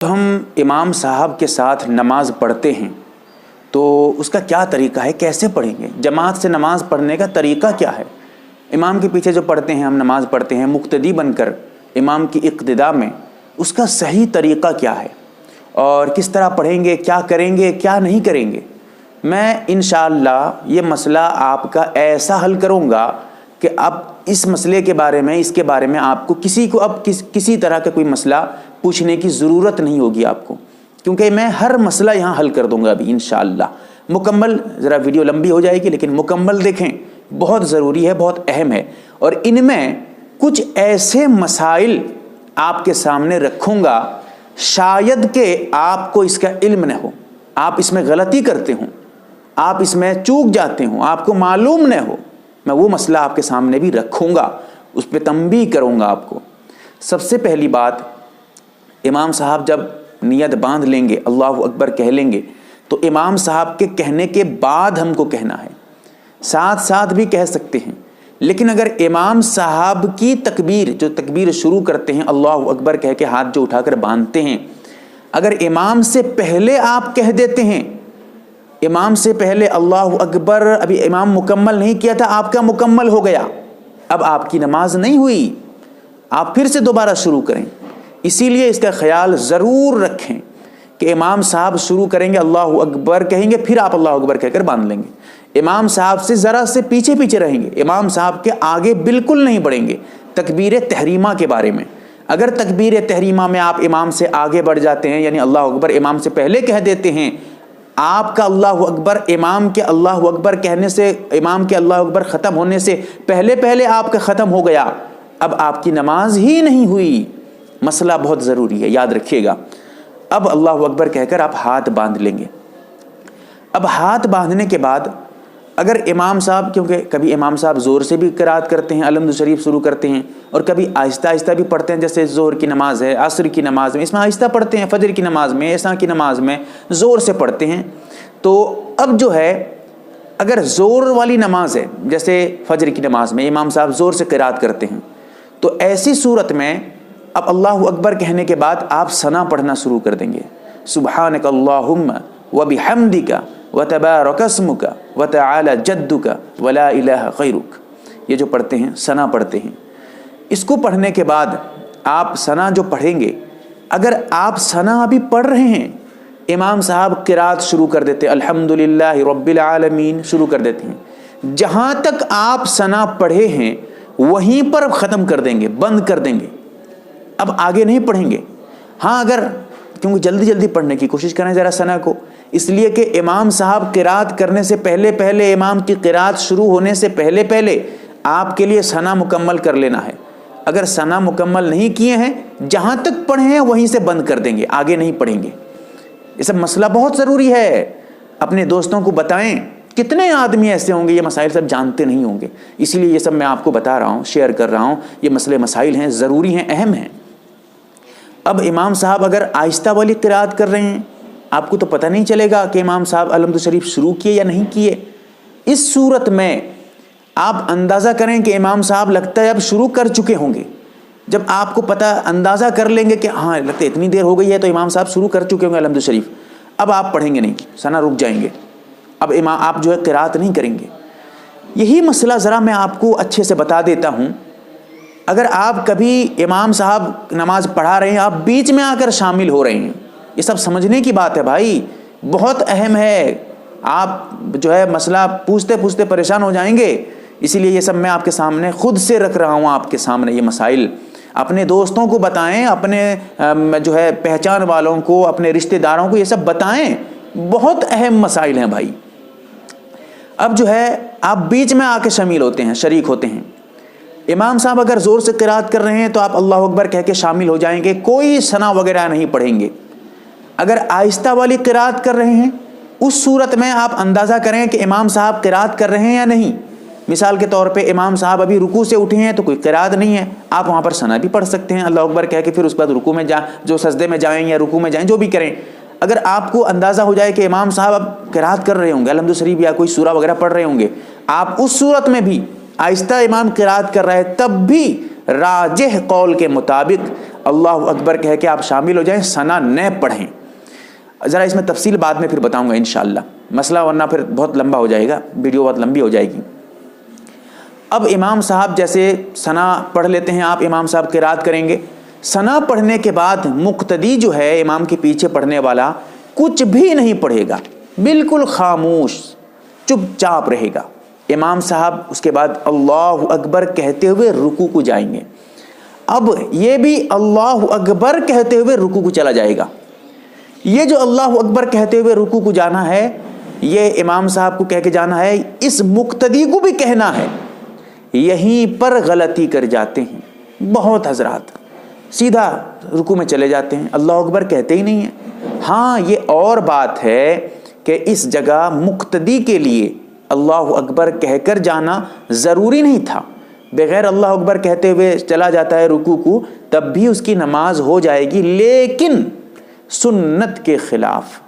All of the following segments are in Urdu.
تو ہم امام صاحب کے ساتھ نماز پڑھتے ہیں تو اس کا کیا طریقہ ہے، کیسے پڑھیں گے؟ جماعت سے نماز پڑھنے کا طریقہ کیا ہے؟ امام کے پیچھے جو پڑھتے ہیں، ہم نماز پڑھتے ہیں مقتدی بن کر امام کی اقتداء میں، اس کا صحیح طریقہ کیا ہے اور کس طرح پڑھیں گے، کیا کریں گے، کیا نہیں کریں گے؟ میں انشاءاللہ یہ مسئلہ آپ کا ایسا حل کروں گا کہ اب اس مسئلے کے بارے میں، اس کے بارے میں آپ کو کسی طرح کا کوئی مسئلہ پوچھنے کی ضرورت نہیں ہوگی آپ کو، کیونکہ میں ہر مسئلہ یہاں حل کر دوں گا ابھی انشاءاللہ مکمل۔ ذرا ویڈیو لمبی ہو جائے گی لیکن مکمل دیکھیں، بہت ضروری ہے، بہت اہم ہے، اور ان میں کچھ ایسے مسائل آپ کے سامنے رکھوں گا شاید کہ آپ کو اس کا علم نہ ہو، آپ اس میں غلطی کرتے ہوں، آپ اس میں چوک جاتے ہوں، آپ کو معلوم نہ ہو، میں وہ مسئلہ آپ کے سامنے بھی رکھوں گا، اس پہ تنبیہ کروں گا آپ کو۔ سب سے پہلی بات، امام صاحب جب نیت باندھ لیں گے، اللہ اکبر کہہ لیں گے، تو امام صاحب کے کہنے کے بعد ہم کو کہنا ہے، ساتھ ساتھ بھی کہہ سکتے ہیں، لیکن اگر امام صاحب کی تکبیر شروع کرتے ہیں اللہ اکبر کہہ کے، ہاتھ جو اٹھا کر باندھتے ہیں، اگر امام سے پہلے آپ کہہ دیتے ہیں، امام سے پہلے اللہ اکبر، ابھی امام مکمل نہیں کیا تھا، آپ کا مکمل ہو گیا، اب آپ کی نماز نہیں ہوئی، آپ پھر سے دوبارہ شروع کریں۔ اسی لیے اس کا خیال ضرور رکھیں کہ امام صاحب شروع کریں گے، اللہ اکبر کہیں گے، پھر آپ اللہ اکبر کہہ کر باندھ لیں گے، امام صاحب سے ذرا سے پیچھے پیچھے رہیں گے، امام صاحب کے آگے بالکل نہیں بڑھیں گے۔ تکبیر تحریمہ کے بارے میں، اگر تکبیر تحریمہ میں آپ امام سے آگے بڑھ جاتے ہیں، یعنی اللہ اکبر امام سے پہلے کہہ دیتے ہیں، آپ کا اللہ اکبر امام کے اللہ اکبر کہنے سے، امام کے اللہ اکبر ختم ہونے سے پہلے آپ کا ختم ہو گیا، اب آپ کی نماز ہی نہیں ہوئی۔ مسئلہ بہت ضروری ہے، یاد رکھیے گا۔ اب اللہ اکبر کہہ کر آپ ہاتھ باندھ لیں گے۔ اب ہاتھ باندھنے کے بعد اگر امام صاحب، کیونکہ کبھی امام صاحب زور سے بھی قرات کرتے ہیں، الحمد شریف شروع کرتے ہیں، اور کبھی آہستہ آہستہ بھی پڑھتے ہیں، جیسے ظہر کی نماز ہے، عصر کی نماز میں اس میں آہستہ پڑھتے ہیں، فجر کی نماز میں، عشاء کی نماز میں زور سے پڑھتے ہیں۔ تو اب جو ہے، اگر زور والی نماز ہے جیسے فجر کی نماز میں امام صاحب زور سے قرات کرتے ہیں، تو ایسی صورت میں اب اللہ اکبر کہنے کے بعد آپ ثنا پڑھنا شروع کر دیں گے، سبحانک اللہم وبحمدک وتبارک اسمک وتعالی جدک ولا الہ غیرک، یہ جو پڑھتے ہیں ثنا پڑھتے ہیں۔ اس کو پڑھنے کے بعد آپ ثنا جو پڑھیں گے، اگر آپ ثنا ابھی پڑھ رہے ہیں، امام صاحب قرات شروع کر دیتے الحمدللہ رب العالمین شروع کر دیتے ہیں، جہاں تک آپ ثنا پڑھے ہیں وہیں پر ختم کر دیں گے، بند کر دیں گے، اب آگے نہیں پڑھیں گے۔ ہاں، اگر کیونکہ جلدی پڑھنے کی کوشش کریں ذرا ثنا کو، اس لیے کہ امام صاحب قرات کرنے سے پہلے امام کی قرات شروع ہونے سے پہلے آپ کے لیے ثنا مکمل کر لینا ہے۔ اگر ثنا مکمل نہیں کیے ہیں، جہاں تک پڑھے ہیں وہیں سے بند کر دیں گے، آگے نہیں پڑھیں گے۔ یہ سب مسئلہ بہت ضروری ہے، اپنے دوستوں کو بتائیں۔ کتنے آدمی ایسے ہوں گے یہ مسائل سب جانتے نہیں ہوں گے، اسی لیے یہ سب میں آپ کو بتا رہا ہوں، شیئر کر رہا ہوں، یہ مسئلے مسائل ہیں، ضروری ہیں، اہم ہیں۔ اب امام صاحب اگر آہستہ والی قرات کر رہے ہیں، آپ کو تو پتہ نہیں چلے گا کہ امام صاحب الحمد شریف شروع کیے یا نہیں کیے۔ اس صورت میں آپ اندازہ کریں کہ امام صاحب لگتا ہے اب شروع کر چکے ہوں گے۔ جب آپ کو پتہ اندازہ کر لیں گے کہ ہاں لگتا ہے اتنی دیر ہو گئی ہے تو امام صاحب شروع کر چکے ہوں گے الحمد شریف، اب آپ پڑھیں گے نہیں، ثنا رک جائیں گے، اب آپ جو ہے قرات نہیں کریں گے۔ یہی مسئلہ ذرا میں آپ کو اچھے سے بتا دیتا ہوں۔ اگر آپ کبھی امام صاحب نماز پڑھا رہے ہیں، آپ بیچ میں آ کر شامل ہو رہے ہیں، یہ سب سمجھنے کی بات ہے بھائی، بہت اہم ہے۔ آپ جو ہے مسئلہ پوچھتے پریشان ہو جائیں گے، اسی لیے یہ سب میں آپ کے سامنے خود سے رکھ رہا ہوں، آپ کے سامنے یہ مسائل۔ اپنے دوستوں کو بتائیں، اپنے جو ہے پہچان والوں کو، اپنے رشتہ داروں کو یہ سب بتائیں، بہت اہم مسائل ہیں بھائی۔ اب جو ہے آپ بیچ میں آ کے شامل ہوتے ہیں، شریک ہوتے ہیں۔ امام صاحب اگر زور سے قرات کر رہے ہیں تو آپ اللہ اکبر کہہ کے شامل ہو جائیں گے، کوئی ثنا وغیرہ نہیں پڑھیں گے۔ اگر آہستہ والی قرات کر رہے ہیں، اس صورت میں آپ اندازہ کریں کہ امام صاحب قرات کر رہے ہیں یا نہیں۔ مثال کے طور پہ امام صاحب ابھی رکوع سے اٹھے ہیں تو کوئی قرات نہیں ہے، آپ وہاں پر ثنا بھی پڑھ سکتے ہیں اللہ اکبر کہہ کے، پھر اس کے بعد رکوع میں جو سجدے میں جائیں یا رکوع میں جائیں، جو بھی کریں۔ اگر آپ کو اندازہ ہو جائے کہ امام صاحب اب قرات کر رہے ہوں گے، الحمد شریف یا کوئی سورہ وغیرہ پڑھ رہے ہوں گے، آپ اس صورت میں بھی آہستہ امام قرات کر رہا ہے، تب بھی راجح قول کے مطابق اللہ اکبر کہہ کے آپ شامل ہو جائیں، ثنا نہ پڑھیں۔ ذرا اس میں تفصیل بعد میں پھر بتاؤں گا انشاءاللہ مسئلہ، ورنہ پھر بہت لمبا ہو جائے گا، ویڈیو بہت لمبی ہو جائے گی۔ اب امام صاحب جیسے ثنا پڑھ لیتے ہیں، آپ امام صاحب قرات کریں گے، ثنا پڑھنے کے بعد مقتدی جو ہے امام کے پیچھے پڑھنے والا کچھ بھی نہیں پڑھے گا، بالکل خاموش چپ چاپ رہے گا۔ امام صاحب اس کے بعد اللہ اکبر کہتے ہوئے رکوع کو جائیں گے۔ اب یہ بھی اللہ اکبر کہتے ہوئے رکوع کو چلا جائے گا۔ یہ جو اللہ اکبر کہتے ہوئے رکوع کو جانا ہے، یہ امام صاحب کو کہہ کے جانا ہے، اس مقتدی کو بھی کہنا ہے۔ یہیں پر غلطی کر جاتے ہیں بہت حضرات، سیدھا رکوع میں چلے جاتے ہیں، اللہ اکبر کہتے ہی نہیں ہیں۔ ہاں یہ اور بات ہے کہ اس جگہ مقتدی کے لیے اللہ اکبر کہہ کر جانا ضروری نہیں تھا، بغیر اللہ اکبر کہتے ہوئے چلا جاتا ہے رکوع کو، تب بھی اس کی نماز ہو جائے گی، لیکن سنت کے خلاف،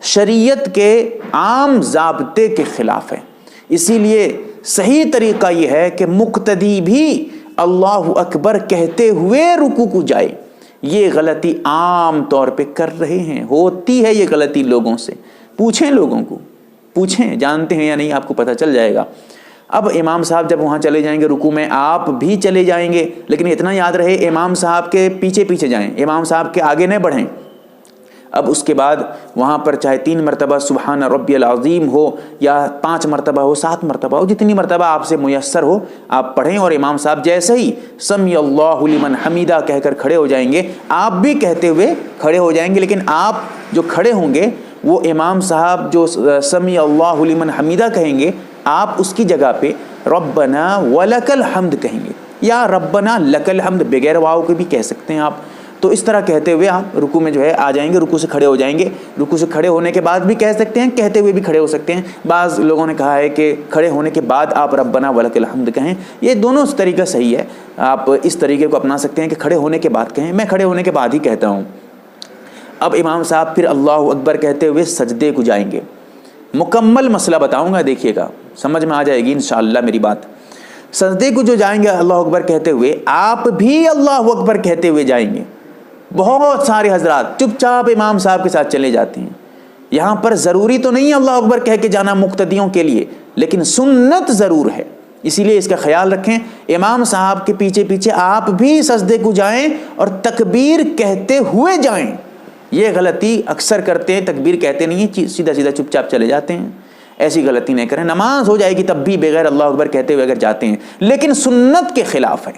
شریعت کے عام ضابطے کے خلاف ہے۔ اسی لیے صحیح طریقہ یہ ہے کہ مقتدی بھی اللہ اکبر کہتے ہوئے رکوع کو جائے۔ یہ غلطی عام طور پہ کر رہے ہیں، ہوتی ہے یہ غلطی لوگوں سے، پوچھیں لوگوں کو، پوچھیں جانتے ہیں یا نہیں، آپ کو پتہ چل جائے گا۔ اب امام صاحب جب وہاں چلے جائیں گے رکوع میں، آپ بھی چلے جائیں گے، لیکن اتنا یاد رہے امام صاحب کے پیچھے پیچھے جائیں، امام صاحب کے آگے نہ بڑھیں۔ اب اس کے بعد وہاں پر چاہے 3 مرتبہ سبحان ربی العظیم ہو، یا 5 مرتبہ ہو، 7 مرتبہ ہو، جتنی مرتبہ آپ سے میسر ہو آپ پڑھیں، اور امام صاحب جیسے ہی سمی اللہ لمن حمیدہ کہہ کر کھڑے ہو جائیں گے، آپ بھی کہتے ہوئے کھڑے ہو جائیں گے، لیکن آپ جو کھڑے ہوں گے وہ امام صاحب جو سمی اللہ لمن حمیدہ کہیں گے، آپ اس کی جگہ پہ ربنا ولک الحمد کہیں گے، یا ربنا لک الحمد بغیر واو کے بھی کہہ سکتے ہیں آپ۔ تو اس طرح کہتے ہوئے آپ رکوع میں جو ہے آ جائیں گے، رکوع سے کھڑے ہو جائیں گے۔ رکوع سے کھڑے ہونے کے بعد بھی کہہ سکتے ہیں، کہتے ہوئے بھی کھڑے ہو سکتے ہیں۔ بعض لوگوں نے کہا ہے کہ کھڑے ہونے کے بعد آپ ربنا ولک الحمد کہیں، یہ دونوں طریقہ صحیح ہے، آپ اس طریقے کو اپنا سکتے ہیں کہ کھڑے ہونے کے بعد کہیں، میں کھڑے ہونے کے بعد ہی کہتا ہوں۔ اب امام صاحب پھر اللہ اکبر کہتے ہوئے سجدے کو جائیں گے۔ مکمل مسئلہ بتاؤں گا، دیکھیے گا سمجھ میں آ جائے گی انشاءاللہ میری بات۔ سجدے کو جو جائیں گے اللہ اکبر کہتے ہوئے، آپ بھی اللہ اکبر کہتے ہوئے جائیں گے۔ بہت سارے حضرات چپ چاپ امام صاحب کے ساتھ چلے جاتے ہیں۔ یہاں پر ضروری تو نہیں اللہ اکبر کہہ کے جانا مقتدیوں کے لیے، لیکن سنت ضرور ہے، اسی لیے اس کا خیال رکھیں۔ امام صاحب کے پیچھے پیچھے آپ بھی سجدے کو جائیں اور تکبیر کہتے ہوئے جائیں۔ یہ غلطی اکثر کرتے ہیں، تکبیر کہتے نہیں ہیں، سیدھا سیدھا چپ چاپ چلے جاتے ہیں۔ ایسی غلطی نہیں کریں، نماز ہو جائے گی تب بھی بغیر اللہ اکبر کہتے ہوئے اگر جاتے ہیں، لیکن سنت کے خلاف ہے۔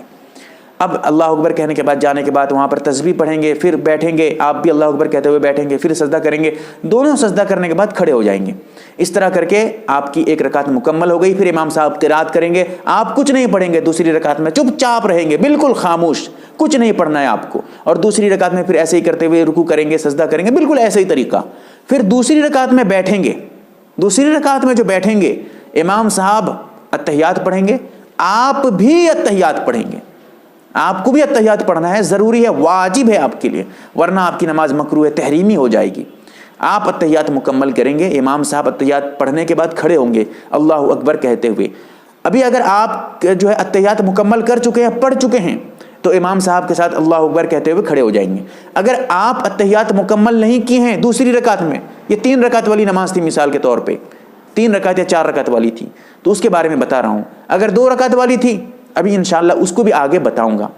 اب اللہ اکبر کہنے کے بعد جانے کے بعد وہاں پر تسبیح پڑھیں گے، پھر بیٹھیں گے، آپ بھی اللہ اکبر کہتے ہوئے بیٹھیں گے، پھر سجدہ کریں گے، دونوں سجدہ کرنے کے بعد کھڑے ہو جائیں گے۔ اس طرح کر کے آپ کی ایک رکعت مکمل ہو گئی۔ پھر امام صاحب قرات کریں گے، آپ کچھ نہیں پڑھیں گے، دوسری رکعت میں چپ چاپ رہیں گے، بالکل خاموش، کچھ نہیں پڑھنا ہے آپ کو، اور دوسری رکعت میں پھر ایسے ہی کرتے ہوئے رکوع کریں گے، سجدہ کریں گے، بالکل ایسا ہی طریقہ۔ پھر دوسری رکعت میں بیٹھیں گے، دوسری رکعت میں جو بیٹھیں گے امام صاحب اتحیات پڑھیں گے، آپ بھی اتحیات پڑھیں گے، آپ کو بھی اتحیات پڑھنا ہے، ضروری ہے، واجب ہے آپ کے لیے، ورنہ آپ کی نماز مکروہ تحریمی ہو جائے گی۔ آپ اتحیات مکمل کریں گے، امام صاحب اتحیات پڑھنے کے بعد کھڑے ہوں گے اللہ اکبر کہتے ہوئے۔ ابھی اگر آپ جو ہے اتحیات مکمل کر چکے ہیں، پڑھ چکے ہیں، تو امام صاحب کے ساتھ اللہ اکبر کہتے ہوئے کھڑے ہو جائیں گے۔ اگر آپ اتحیات مکمل نہیں کی ہیں دوسری رکعت میں، یہ 3 رکعت والی نماز تھی مثال کے طور پہ، 3 رکعت یا 4 رکعت والی تھی، تو اس کے بارے میں بتا رہا ہوں۔ اگر 2 رکعت والی تھی، ابھی انشاءاللہ اس کو بھی آگے بتاؤں گا۔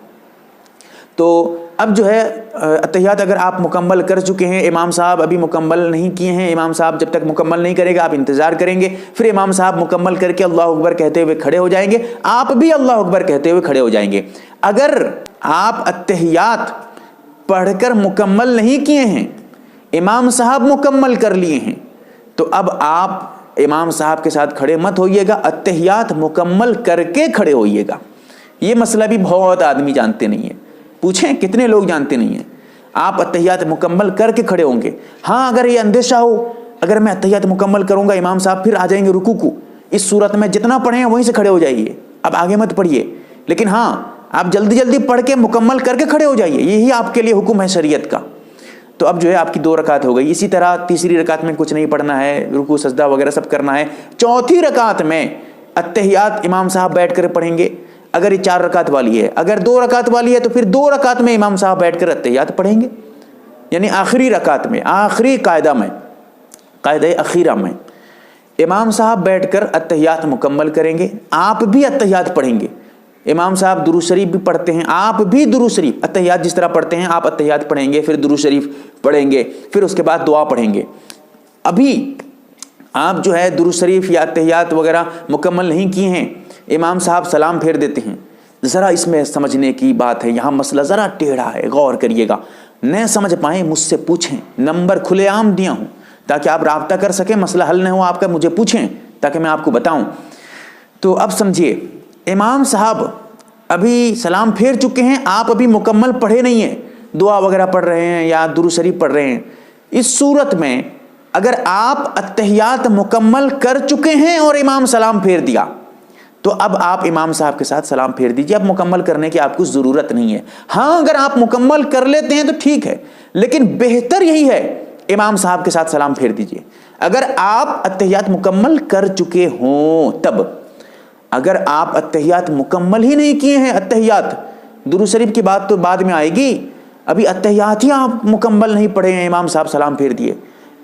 تو اب جو ہے اتحیات اگر آپ مکمل کر چکے ہیں، امام صاحب ابھی مکمل نہیں کیے ہیں، امام صاحب جب تک مکمل نہیں کرے گا آپ انتظار کریں گے، پھر امام صاحب مکمل کر کے اللہ اکبر کہتے ہوئے کھڑے ہو جائیں گے، آپ بھی اللہ اکبر کہتے ہوئے کھڑے ہو جائیں گے۔ اگر آپ اتحیات پڑھ کر مکمل نہیں کیے ہیں، امام صاحب مکمل کر لیے ہیں، تو اب آپ امام صاحب کے ساتھ کھڑے مت ہوئیے گا، اتحیات مکمل کر کے کھڑے ہوئیے گا۔ یہ مسئلہ بھی بہت آدمی جانتے نہیں ہیں، پوچھیں کتنے لوگ جانتے نہیں ہیں۔ آپ اتحیات مکمل کر کے کھڑے ہوں گے۔ ہاں اگر یہ اندیشہ ہو، اگر میں اتحیات مکمل کروں گا امام صاحب پھر آ جائیں گے رکوع کو، اس صورت میں جتنا پڑھیں ہیں وہیں سے کھڑے ہو جائیے، اب آگے مت پڑھیے، لیکن ہاں آپ جلدی جلدی پڑھ کے مکمل کر کے کھڑے ہو جائیے، یہی آپ کے لیے حکم ہے شریعت کا۔ تو اب جو ہے آپ کی 2 رکعت ہو گئی۔ اسی طرح تیسری رکعت میں کچھ نہیں پڑھنا ہے، رکوع سجدہ وغیرہ سب کرنا ہے۔ چوتھی رکعت میں اتحیات امام صاحب بیٹھ کر پڑھیں گے، اگر یہ 4 رکعت والی ہے، اگر 2 رکعت والی ہے تو پھر 2 رکعت میں امام صاحب بیٹھ کر اتحیات پڑھیں گے، یعنی آخری رکعت میں، آخری قاعدہ میں، قاعدہ اخیرہ میں امام صاحب بیٹھ کر اتحیات مکمل کریں گے، آپ بھی اتحیات پڑھیں گے۔ امام صاحب درود شریف بھی پڑھتے ہیں، آپ بھی درود شریف، اتحیات جس طرح پڑھتے ہیں آپ اتحیات پڑھیں گے، پھر درود شریف پڑھیں گے، پھر اس کے بعد دعا پڑھیں گے۔ ابھی آپ جو ہے درود شریف یا اتحیات وغیرہ مکمل نہیں کیے ہیں، امام صاحب سلام پھیر دیتے ہیں۔ ذرا اس میں سمجھنے کی بات ہے، یہاں مسئلہ ذرا ٹیڑھا ہے، غور کریے گا۔ نہ سمجھ پائیں مجھ سے پوچھیں، نمبر کھلے عام دیا ہوں تاکہ آپ رابطہ کر سکیں، مسئلہ حل نہ ہو آپ کا مجھے پوچھیں تاکہ میں آپ کو بتاؤں۔ تو اب سمجھیے، امام صاحب ابھی سلام پھیر چکے ہیں، آپ ابھی مکمل پڑھے نہیں ہیں، دعا وغیرہ پڑھ رہے ہیں یا درود شریف پڑھ رہے ہیں۔ اس صورت میں اگر آپ اتحیات مکمل کر چکے ہیں اور امام سلام پھیر دیا تو اب آپ امام صاحب کے ساتھ سلام پھیر دیجئے، اب مکمل کرنے کی آپ کو ضرورت نہیں ہے۔ ہاں اگر آپ مکمل کر لیتے ہیں تو ٹھیک ہے، لیکن بہتر یہی ہے امام صاحب کے ساتھ سلام پھیر دیجئے اگر آپ اتحیات مکمل کر چکے ہوں تب۔ اگر آپ اتحیات مکمل ہی نہیں کیے ہیں، اتحیات، درود شریف کی بات تو بعد میں آئے گی، ابھی اتحیات ہی آپ مکمل نہیں پڑھے ہیں، امام صاحب سلام پھیر دیے،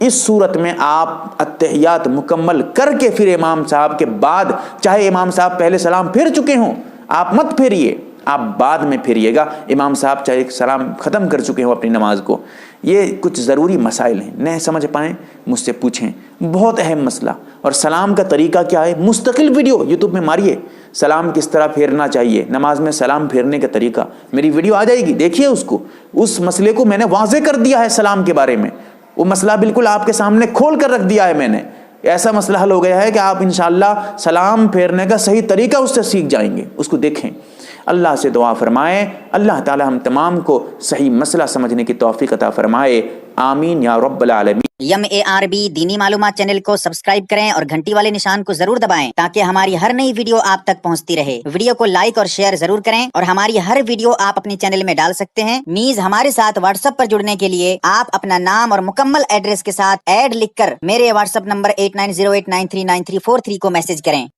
اس صورت میں آپ اتحیات مکمل کر کے پھر امام صاحب کے بعد، چاہے امام صاحب پہلے سلام پھیر چکے ہوں، آپ مت پھیریے، آپ بعد میں پھیریے گا، امام صاحب چاہے سلام ختم کر چکے ہوں اپنی نماز کو۔ یہ کچھ ضروری مسائل ہیں، نہ سمجھ پائیں مجھ سے پوچھیں، بہت اہم مسئلہ۔ اور سلام کا طریقہ کیا ہے، مستقل ویڈیو یوٹیوب میں ماریے، سلام کس طرح پھیرنا چاہیے، نماز میں سلام پھیرنے کا طریقہ، میری ویڈیو آ جائے گی، دیکھیے اس کو، اس مسئلے کو میں نے واضح کر دیا ہے سلام کے بارے میں، وہ مسئلہ بالکل آپ کے سامنے کھول کر رکھ دیا ہے میں نے۔ ایسا مسئلہ حل ہو گیا ہے کہ آپ انشاءاللہ سلام پھیرنے کا صحیح طریقہ اس سے سیکھ جائیں گے، اس کو دیکھیں۔ اللہ سے دعا فرمائیں اللہ تعالی ہم تمام کو صحیح مسئلہ سمجھنے کی توفیق عطا فرمائے، آمین یا رب العالمین۔ MARB دینی معلومات چینل کو سبسکرائب کریں اور گھنٹی والے نشان کو ضرور دبائیں تاکہ ہماری ہر نئی ویڈیو آپ تک پہنچتی رہے۔ ویڈیو کو لائک اور شیئر ضرور کریں اور ہماری ہر ویڈیو آپ اپنے چینل میں ڈال سکتے ہیں۔ نیز ہمارے ساتھ واٹس ایپ پر جڑنے کے لیے آپ اپنا نام اور مکمل ایڈریس کے ساتھ ایڈ لکھ کر میرے واٹس ایپ نمبر 8908939343 کو میسج کریں۔